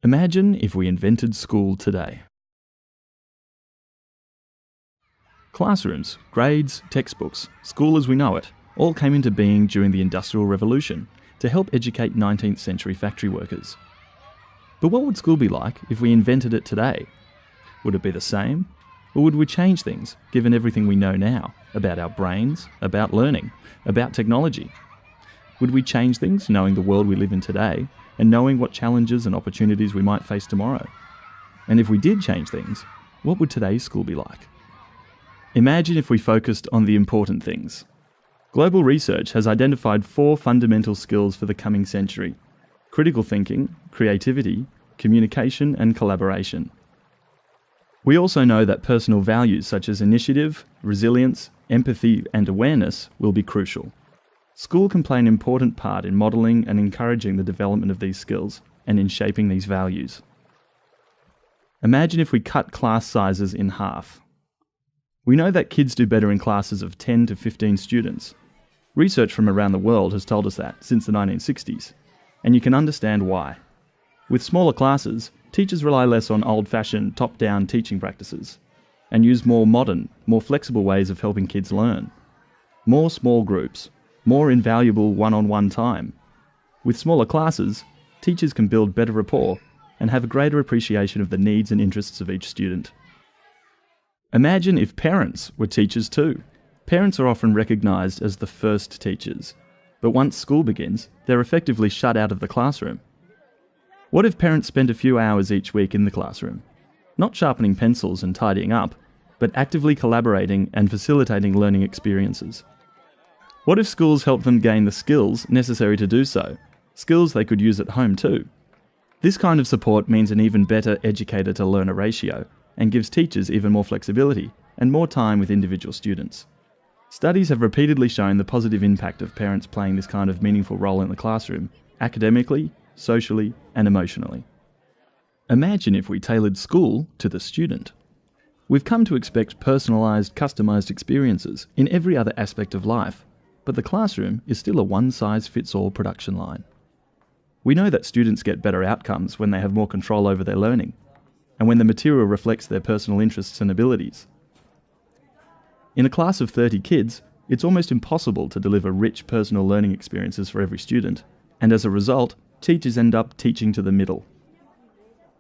Imagine if we invented school today. Classrooms, grades, textbooks, school as we know it, all came into being during the Industrial Revolution to help educate 19th century factory workers. But what would school be like if we invented it today? Would it be the same? Or would we change things, given everything we know now about our brains, about learning, about technology? Would we change things knowing the world we live in today and knowing what challenges and opportunities we might face tomorrow? And if we did change things, what would today's school be like? Imagine if we focused on the important things. Global research has identified 4 fundamental skills for the coming century: critical thinking, creativity, communication, and collaboration. We also know that personal values such as initiative, resilience, empathy, and awareness will be crucial. School can play an important part in modelling and encouraging the development of these skills and in shaping these values. Imagine if we cut class sizes in half. We know that kids do better in classes of 10 to 15 students. Research from around the world has told us that since the 1960s, and you can understand why. With smaller classes, teachers rely less on old-fashioned top-down teaching practices and use more modern, more flexible ways of helping kids learn. More small groups, more invaluable one-on-one time. With smaller classes, teachers can build better rapport and have a greater appreciation of the needs and interests of each student. Imagine if parents were teachers too. Parents are often recognised as the first teachers, but once school begins, they're effectively shut out of the classroom. What if parents spent a few hours each week in the classroom, not sharpening pencils and tidying up, but actively collaborating and facilitating learning experiences? What if schools helped them gain the skills necessary to do so, skills they could use at home too? This kind of support means an even better educator-to-learner ratio and gives teachers even more flexibility and more time with individual students. Studies have repeatedly shown the positive impact of parents playing this kind of meaningful role in the classroom, academically, socially, and emotionally. Imagine if we tailored school to the student. We've come to expect personalised, customised experiences in every other aspect of life, but the classroom is still a one-size-fits-all production line. We know that students get better outcomes when they have more control over their learning, and when the material reflects their personal interests and abilities. In a class of 30 kids, it's almost impossible to deliver rich personal learning experiences for every student, and as a result, teachers end up teaching to the middle.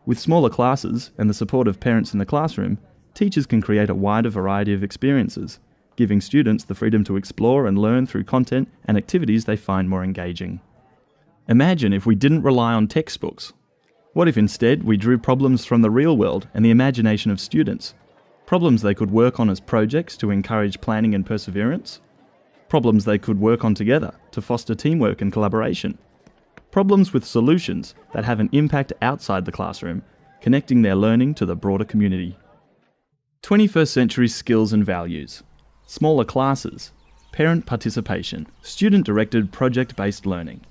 With smaller classes and the support of parents in the classroom, teachers can create a wider variety of experiences, giving students the freedom to explore and learn through content and activities they find more engaging. Imagine if we didn't rely on textbooks. What if instead we drew problems from the real world and the imagination of students? Problems they could work on as projects to encourage planning and perseverance? Problems they could work on together to foster teamwork and collaboration? Problems with solutions that have an impact outside the classroom, connecting their learning to the broader community. 21st century skills and values. Smaller classes, parent participation, student-directed project-based learning.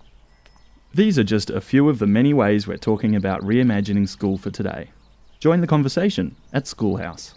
These are just a few of the many ways we're talking about reimagining school for today. Join the conversation at Schoolhouse.